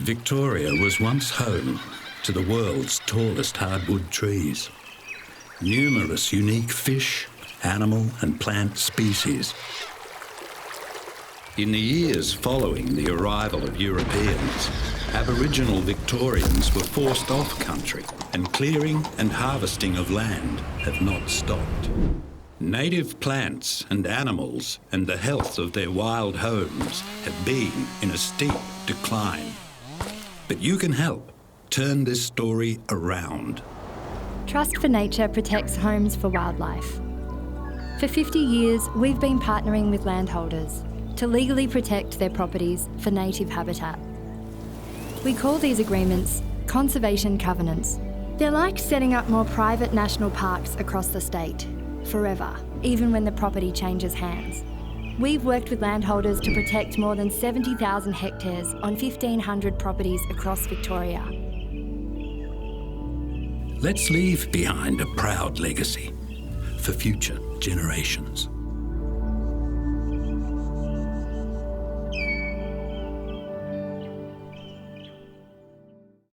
Victoria was once home to the world's tallest hardwood trees. Numerous unique fish, animal and plant species. In the years following the arrival of Europeans, Aboriginal Victorians were forced off country, and clearing and harvesting of land have not stopped. Native plants and animals and the health of their wild homes have been in a steep decline. But you can help turn this story around. Trust for Nature protects homes for wildlife. For 50 years, we've been partnering with landholders to legally protect their properties for native habitat. We call these agreements conservation covenants. They're like setting up more private national parks across the state, forever, even when the property changes hands. We've worked with landholders to protect more than 70,000 hectares on 1,500 properties across Victoria. Let's leave behind a proud legacy for future generations.